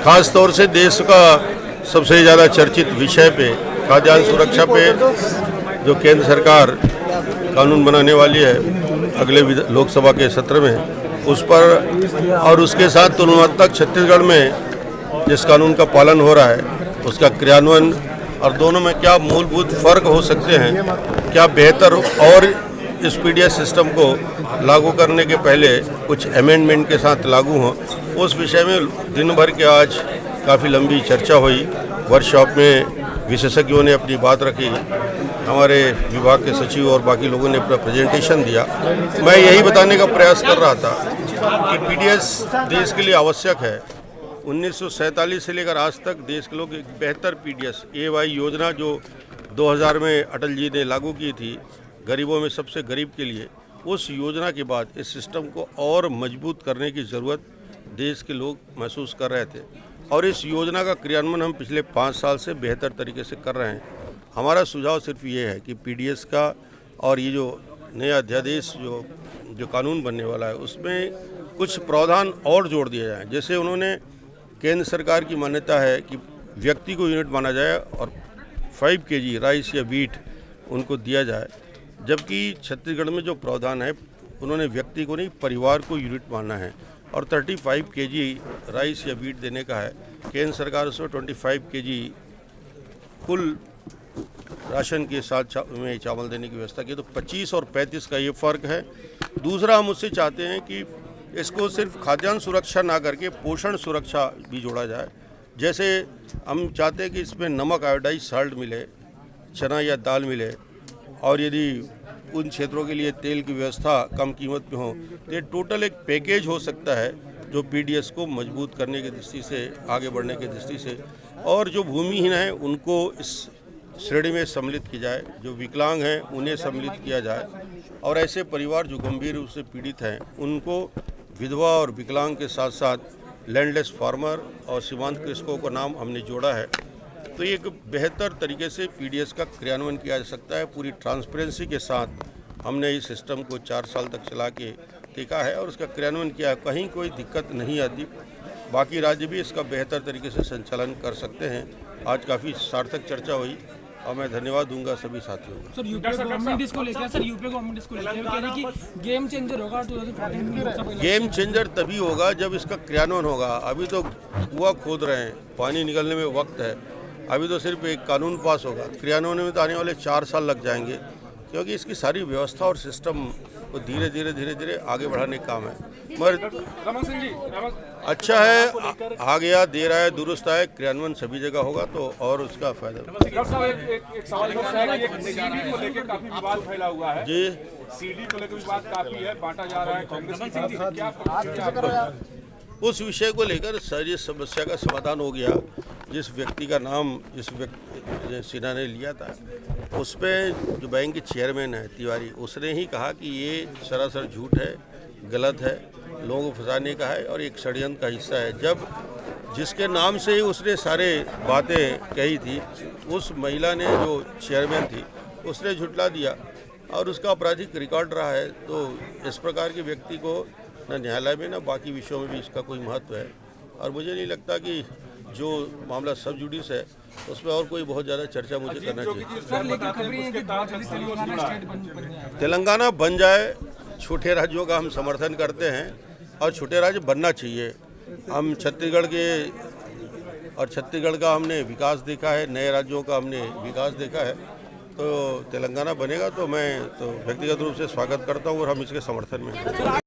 खास तौर से देश का सबसे ज़्यादा चर्चित विषय पे, खाद्यान्न सुरक्षा पे जो केंद्र सरकार कानून बनाने वाली है अगले लोकसभा के सत्र में, उस पर और उसके साथ तुलनात्मक छत्तीसगढ़ में जिस कानून का पालन हो रहा है उसका क्रियान्वयन और दोनों में क्या मूलभूत फ़र्क हो सकते हैं, क्या बेहतर और इस पीडीएस सिस्टम को लागू करने के पहले कुछ अमेंडमेंट के साथ लागू हों, उस विषय में दिन भर के आज काफ़ी लंबी चर्चा हुई। वर्कशॉप में विशेषज्ञों ने अपनी बात रखी, हमारे विभाग के सचिव और बाकी लोगों ने अपना प्रेजेंटेशन दिया। मैं यही बताने का प्रयास कर रहा था कि पीडीएस देश के लिए आवश्यक है। 1947 से लेकर आज तक देश के लोग एक बेहतर पीडीएस एवाई योजना जो 2000 में अटल जी ने लागू की थी गरीबों में सबसे गरीब के लिए, उस योजना के बाद इस सिस्टम को और मजबूत करने की ज़रूरत देश के लोग महसूस कर रहे थे और इस योजना का क्रियान्वयन हम पिछले 5 साल से बेहतर तरीके से कर रहे हैं। हमारा सुझाव सिर्फ ये है कि पीडीएस का और ये जो नया अध्यादेश जो कानून बनने वाला है उसमें कुछ प्रावधान और जोड़ दिया जाए। जैसे उन्होंने केंद्र सरकार की मान्यता है कि व्यक्ति को यूनिट माना जाए और 5 केजी राइस या वीट उनको दिया जाए, जबकि छत्तीसगढ़ में जो प्रावधान है उन्होंने व्यक्ति को नहीं परिवार को यूनिट मानना है और 35 केजी राइस या वीट देने का है। केंद्र सरकार उसमें 25 केजी कुल राशन के साथ में चावल देने की व्यवस्था की, तो 25 और 35 का ये फ़र्क है। दूसरा, हम उससे चाहते हैं कि इसको सिर्फ खाद्यान्न सुरक्षा ना करके पोषण सुरक्षा भी जोड़ा जाए। जैसे हम चाहते हैं कि इसमें नमक आयोडाइज साल्ट मिले, चना या दाल मिले, और यदि उन क्षेत्रों के लिए तेल की व्यवस्था कम कीमत में हो तो ये टोटल एक पैकेज हो सकता है जो पीडीएस को मजबूत करने की दृष्टि से, आगे बढ़ने की दृष्टि से, और जो भूमिहीन हैं उनको इस श्रेणी में सम्मिलित की जाए, जो विकलांग हैं उन्हें सम्मिलित किया जाए, और ऐसे परिवार जो गंभीर रूप से पीड़ित हैं उनको विधवा और विकलांग के साथ साथ लैंडलेस फार्मर और सीमांत कृषकों का नाम हमने जोड़ा है। तो ये एक बेहतर तरीके से पीडीएस का क्रियान्वयन किया जा सकता है। पूरी ट्रांसपेरेंसी के साथ हमने इस सिस्टम को 4 साल तक चला के देखा है और उसका क्रियान्वयन किया है, कहीं कोई दिक्कत नहीं आती। बाकी राज्य भी इसका बेहतर तरीके से संचालन कर सकते हैं। आज काफ़ी सार्थक चर्चा हुई और मैं धन्यवाद दूंगा सभी साथियों को। सर यूपी गवर्नमेंट इसको लेकर कह रही कि गेम चेंजर होगा 2014 गेम चेंजर तभी होगा जब इसका क्रियान्वयन होगा। अभी तो कुआं खोद रहे हैं, पानी निकलने में वक्त है। अभी तो सिर्फ एक कानून पास होगा, क्रियान्वयन में तो आने वाले 4 साल लग जाएंगे, क्योंकि इसकी सारी व्यवस्था और सिस्टम को धीरे धीरे आगे बढ़ाने का काम है। मगर अच्छा है, आ गया, दे रहा है, दुरुस्त है, क्रियान्वयन सभी जगह होगा तो और उसका फायदा। डॉक्टर साहब एक सवाल है कि एक सीडी को लेकर काफी विवाद फैला हुआ है जी, सीडी को लेकर विवाद काफी है, बांटा जा रहा है कांग्रेस की तरफ से, क्या उस विषय को लेकर सारी समस्या का समाधान हो गया। जिस व्यक्ति का नाम सिन्हा ने लिया था उस पर जो बैंक के चेयरमैन है तिवारी, उसने ही कहा कि ये सरासर झूठ है, गलत है, लोगों को फंसाने का है और एक षड्यंत्र का हिस्सा है। जब जिसके नाम से ही उसने सारे बातें कही थी, उस महिला ने जो चेयरमैन थी उसने झुठला दिया और उसका आपराधिक रिकॉर्ड रहा है। तो इस प्रकार के व्यक्ति को न न्यायालय में न बाकी विषयों में भी इसका कोई महत्व है और मुझे नहीं लगता कि जो मामला सब जुडिस है उसमें और कोई बहुत ज़्यादा चर्चा मुझे करना चाहिए। तेलंगाना बन जाए, छोटे राज्यों का हम समर्थन करते हैं और छोटे राज्य बनना चाहिए। हम छत्तीसगढ़ का हमने विकास देखा है, नए राज्यों का हमने विकास देखा है, तो तेलंगाना बनेगा तो मैं तो व्यक्तिगत रूप से स्वागत करता हूँ और हम इसके समर्थन में हैं।